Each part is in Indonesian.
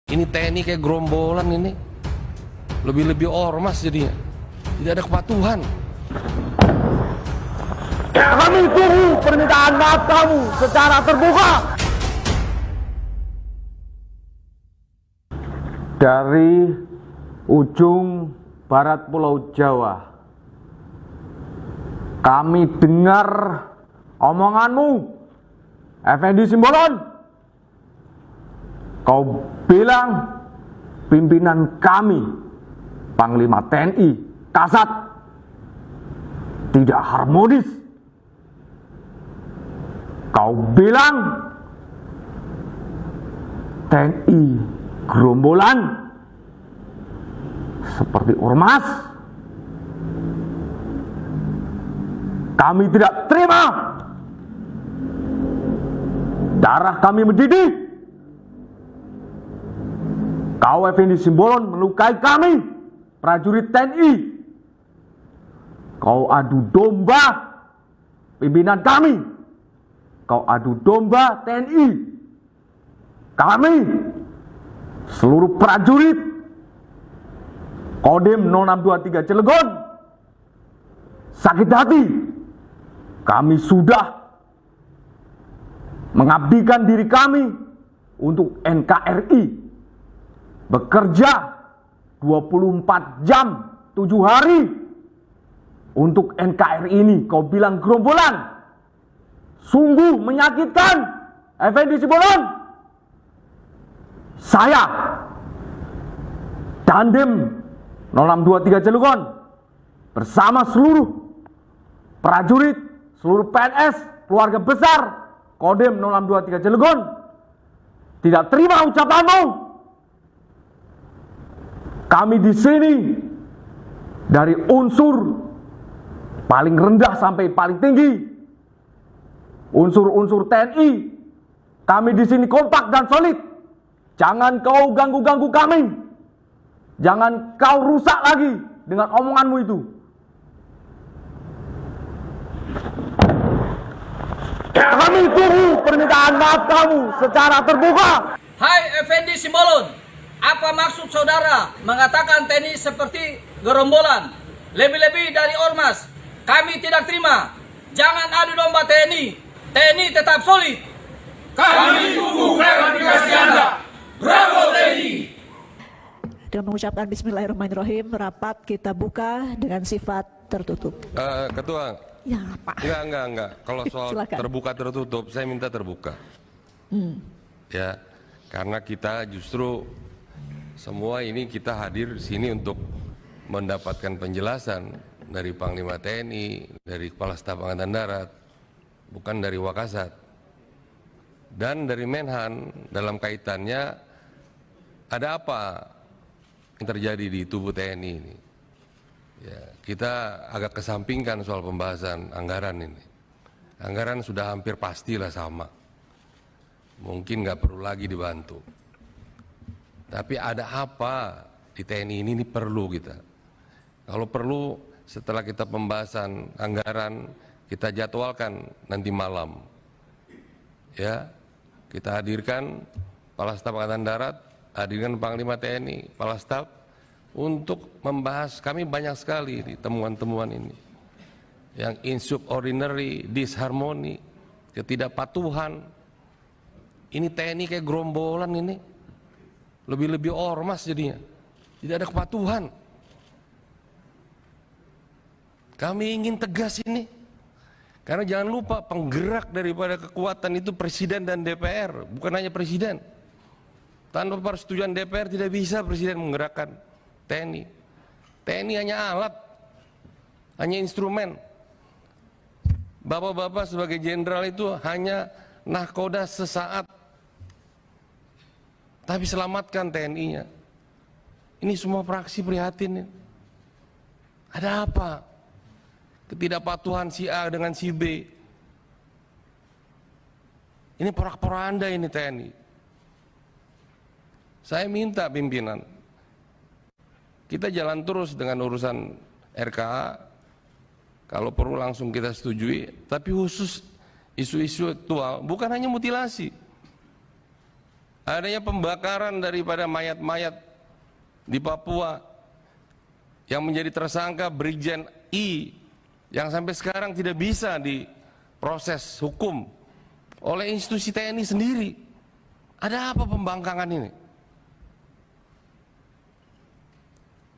Ini TNI kayak gerombolan ini. Lebih-lebih ormas jadinya. Tidak ada kepatuhan. Kami tunggu permintaan maaf kamu secara terbuka. Dari ujung barat Pulau Jawa, kami dengar omonganmu, Effendi Simbolon. Kau bilang pimpinan kami, Panglima TNI Kasat, tidak harmonis. Kau bilang TNI gerombolan seperti ormas. Kami tidak terima. Darah kami mendidih. Kau Effendi Simbolon melukai kami, prajurit TNI. Kau adu domba pimpinan kami. Kau adu domba TNI. Kami, seluruh prajurit Kodim 0623 Cilegon, sakit hati. Kami sudah mengabdikan diri kami untuk NKRI. Bekerja 24 jam 7 hari untuk NKRI ini. Kau bilang gerombolan. Sungguh menyakitkan, Effendi Simbolon. Saya Dandim 0623 Cilegon bersama seluruh prajurit, seluruh PNS, keluarga besar Kodim 0623 Cilegon tidak terima ucapanmu. Kami di sini dari unsur paling rendah sampai paling tinggi, unsur-unsur TNI, kami di sini kompak dan solid. Jangan kau ganggu-ganggu kami. Jangan kau rusak lagi dengan omonganmu itu. Kami tunggu permintaan maaf kamu secara terbuka. Hai Effendi Simbolon, apa maksud saudara mengatakan TNI seperti gerombolan, lebih-lebih dari ormas? Kami tidak terima. Jangan adu domba TNI. TNI tetap solid. Kami tunggu klarifikasi Anda. Bravo TNI. Dengan mengucapkan Bismillahirrahmanirrahim, rapat kita buka dengan sifat tertutup. Ketua. Ya, Pak. Enggak. Kalau soal terbuka tertutup, saya minta terbuka. Ya, karena kita justru semua ini kita hadir di sini untuk mendapatkan penjelasan dari Panglima TNI, dari Kepala Staf Angkatan Darat, bukan dari Wakasat. Dan dari Menhan dalam kaitannya ada apa yang terjadi di tubuh TNI ini. Ya, kita agak kesampingkan soal pembahasan anggaran ini. Anggaran sudah hampir pastilah sama. Mungkin nggak perlu lagi dibantu. Tapi ada apa di TNI ini perlu kita. Kalau perlu setelah kita pembahasan anggaran, kita jadwalkan nanti malam. Ya, kita hadirkan Kepala Staf Angkatan Darat, hadirkan Panglima TNI, Kepala Staf, untuk membahas. Kami banyak sekali di temuan-temuan ini. Yang insubordinary, disharmoni, ketidakpatuhan. Ini TNI kayak gerombolan ini. Lebih-lebih ormas jadinya. Tidak ada kepatuhan. Kami ingin tegas ini. Karena jangan lupa penggerak daripada kekuatan itu Presiden dan DPR. Bukan hanya Presiden. Tanpa persetujuan DPR tidak bisa Presiden menggerakkan TNI. TNI hanya alat. Hanya instrumen. Bapak-bapak sebagai jenderal itu hanya nahkoda sesaat. Tapi selamatkan TNI-nya. Ini semua fraksi prihatin. Ada apa? Ketidakpatuhan si A dengan si B. Ini porak-poranda ini TNI. Saya minta pimpinan. Kita jalan terus dengan urusan RKA. Kalau perlu langsung kita setujui. Tapi khusus isu-isu aktual, bukan hanya mutilasi. adanya pembakaran daripada mayat-mayat di Papua yang menjadi tersangka Brigjen I yang sampai sekarang tidak bisa diproses hukum oleh institusi TNI sendiri. Ada apa pembangkangan ini?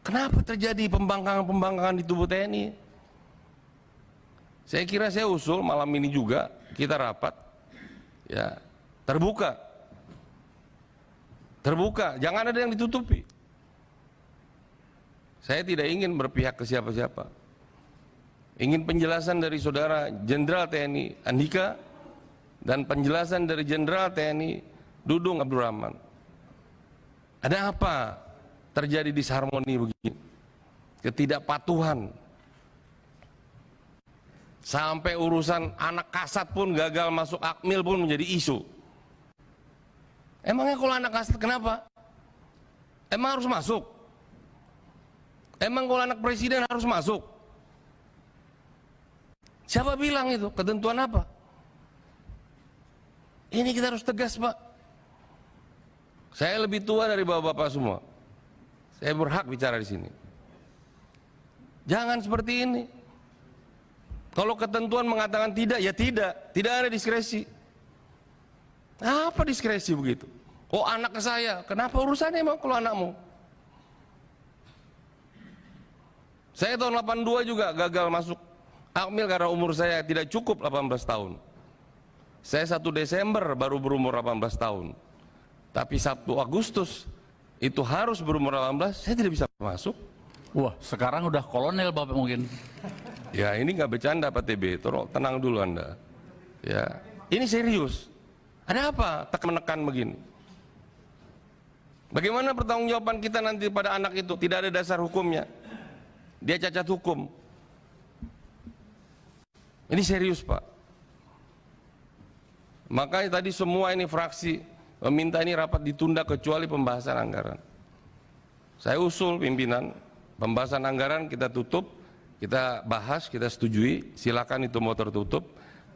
Kenapa terjadi pembangkangan di tubuh TNI? Saya kira saya usul malam ini juga kita rapat, ya, terbuka, jangan ada yang ditutupi. Saya tidak ingin berpihak ke siapa-siapa. Ingin penjelasan dari Saudara Jenderal TNI Andika dan penjelasan dari Jenderal TNI Dudung Abdurrahman. Ada apa terjadi disharmoni begini? Ketidakpatuhan. Sampai urusan anak kasat pun gagal masuk Akmil pun menjadi isu. Emangnya kalau anak kasat kenapa? Emang harus masuk? Emang kalau anak presiden harus masuk? Siapa bilang itu? Ketentuan apa? Ini kita harus tegas, Pak. Saya lebih tua dari bapak-bapak semua. Saya berhak bicara di sini. Jangan seperti ini. Kalau ketentuan mengatakan tidak, ya tidak ada diskresi. Apa diskresi begitu? Oh, anak ke saya, kenapa urusannya emang kalau anakmu? Saya tahun 82 juga gagal masuk Akmil karena umur saya tidak cukup 18 tahun. Saya 1 Desember baru berumur 18 tahun. Tapi 1 Agustus itu harus berumur 18, saya tidak bisa masuk. Wah, sekarang udah kolonel Bapak mungkin. Ya, ini nggak bercanda Pak TB, tenang dulu Anda. Ya, ini serius. Ada apa menekan begini? Bagaimana pertanggungjawaban kita nanti pada anak itu? Tidak ada dasar hukumnya. Dia cacat hukum. Ini serius, Pak. Makanya tadi semua ini fraksi meminta ini rapat ditunda kecuali pembahasan anggaran. Saya usul pimpinan, pembahasan anggaran kita tutup, kita bahas, kita setujui, silakan itu mau tertutup.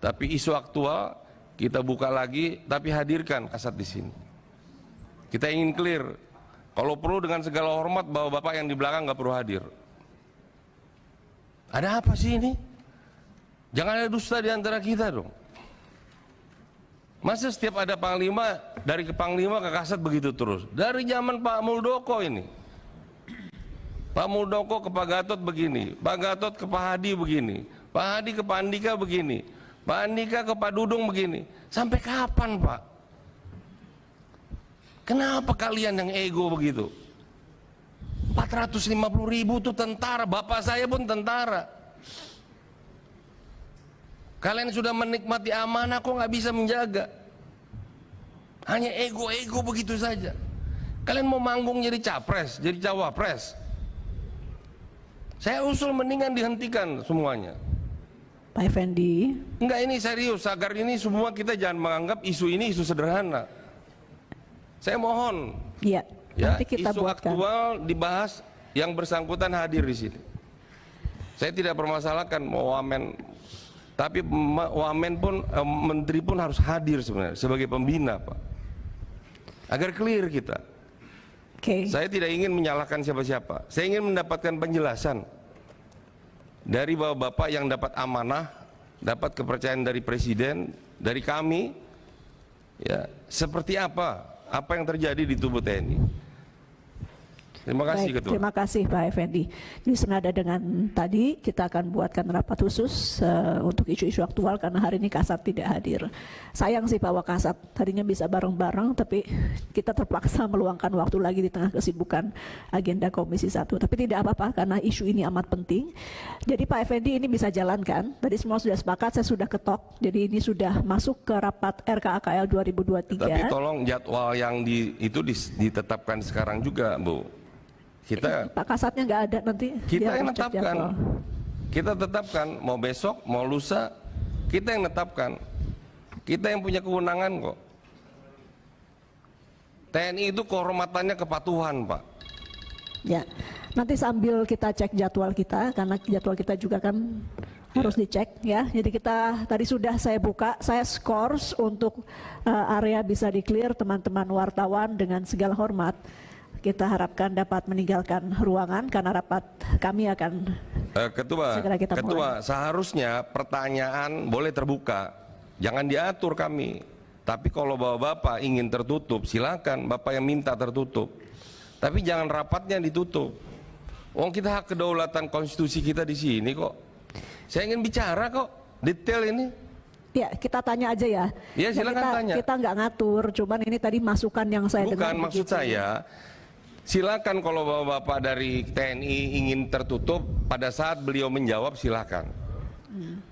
Tapi isu aktual kita buka lagi, tapi hadirkan kasat di sini. Kita ingin clear, kalau perlu dengan segala hormat bahwa bapak yang di belakang nggak perlu hadir. Ada apa sih ini? Jangan ada dusta di antara kita dong. Masa setiap ada panglima, dari ke panglima ke kasat begitu terus? Dari zaman Pak Muldoko ini. Pak Muldoko ke Pak Gatot begini, Pak Gatot ke Pak Hadi begini, Pak Hadi ke Pak Andika begini, Pak Andika ke Pak Dudung begini. Sampai kapan, Pak? Kenapa kalian yang ego begitu? 450.000 itu tentara, bapak saya pun tentara. Kalian sudah menikmati amanah kok nggak bisa menjaga? Hanya ego-ego begitu saja. Kalian mau manggung jadi capres, jadi cawapres. Saya usul mendingan dihentikan semuanya. Pak Effendi. Enggak, ini serius, agar ini semua kita jangan menganggap isu ini isu sederhana. Saya mohon. Iya. Ya, nanti kita isu buatkan. aktual dibahas, yang bersangkutan hadir di sini. Saya tidak permasalahkan mau wamen, tapi wamen pun menteri pun harus hadir sebenarnya sebagai pembina, Pak. Agar clear kita. Oke. Saya tidak ingin menyalahkan siapa-siapa. Saya ingin mendapatkan penjelasan dari bapak-bapak yang dapat amanah, dapat kepercayaan dari presiden, dari kami, ya, seperti apa yang terjadi di tubuh TNI. Terima kasih. Baik, Ketua. terima kasih Pak Effendi. Ini senada dengan tadi kita akan buatkan rapat khusus untuk isu-isu aktual karena hari ini Kasat tidak hadir. Sayang sih Pak Wakasat, tadinya bisa bareng-bareng tapi kita terpaksa meluangkan waktu lagi di tengah kesibukan agenda Komisi 1. Tapi tidak apa-apa karena isu ini amat penting. Jadi Pak Effendi ini bisa jalankan. Tadi semua sudah sepakat, saya sudah ketok. Jadi ini sudah masuk ke rapat RKAKL 2023. Tapi tolong jadwal yang itu ditetapkan sekarang juga, Bu. Kita Pak Kasatnya nggak ada nanti. kita dia yang harus cek menetapkan. jadwal. Kita tetapkan mau besok, mau lusa, kita yang menetapkan. Kita yang punya kewenangan kok. TNI itu kehormatannya kepatuhan, Pak. Ya, nanti sambil kita cek jadwal kita, karena jadwal kita juga kan harus dicek ya. Jadi kita tadi sudah saya buka, saya skors untuk area bisa di-clear teman-teman wartawan dengan segala hormat. Kita harapkan dapat meninggalkan ruangan karena rapat kami akan segera kita Ketua, mulai. seharusnya pertanyaan boleh terbuka, jangan diatur kami. Tapi kalau bapak ingin tertutup, silakan bapak yang minta tertutup. Tapi jangan rapatnya ditutup. Wong kita hak kedaulatan konstitusi kita di sini kok. Saya ingin bicara kok, detail ini. Ya, kita tanya aja ya. Ya, silakan tanya. Kita nggak ngatur, cuman ini tadi masukan yang saya dengar. Bukan, maksud saya, silakan kalau bapak dari TNI ingin tertutup, pada saat beliau menjawab silakan.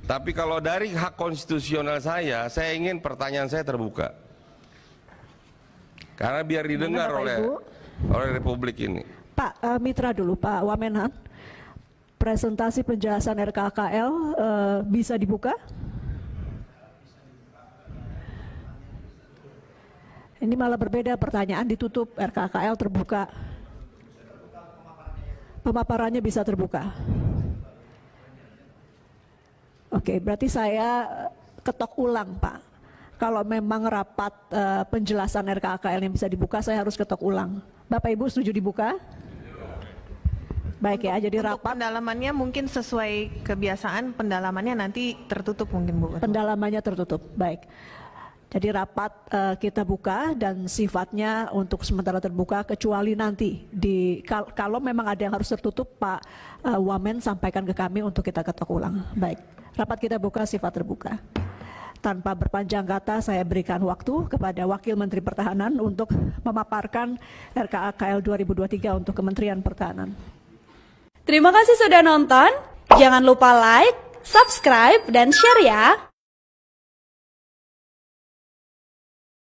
Tapi kalau dari hak konstitusional saya ingin pertanyaan saya terbuka. Karena biar didengar oleh Republik ini. Pak Mitra dulu, Pak Wamenhan. Presentasi penjelasan RKKL bisa dibuka? Ini malah berbeda, pertanyaan ditutup, RKKL terbuka. Pemaparannya bisa terbuka. Oke, berarti saya ketok ulang, Pak. Kalau memang rapat penjelasan RKKL yang bisa dibuka, saya harus ketok ulang. Bapak Ibu setuju dibuka? Baik ya, jadi rapat. Pendalamannya mungkin sesuai kebiasaan, pendalamannya nanti tertutup mungkin Bu. Pendalamannya tertutup, baik. Jadi rapat kita buka dan sifatnya untuk sementara terbuka kecuali nanti kalau memang ada yang harus tertutup, Pak Wamen sampaikan ke kami untuk kita ketok ulang. Baik, rapat kita buka sifat terbuka. Tanpa berpanjang kata, saya berikan waktu kepada Wakil Menteri Pertahanan untuk memaparkan RKKL 2023 untuk Kementerian Pertahanan. Terima kasih sudah nonton. Jangan lupa like, subscribe, dan share ya.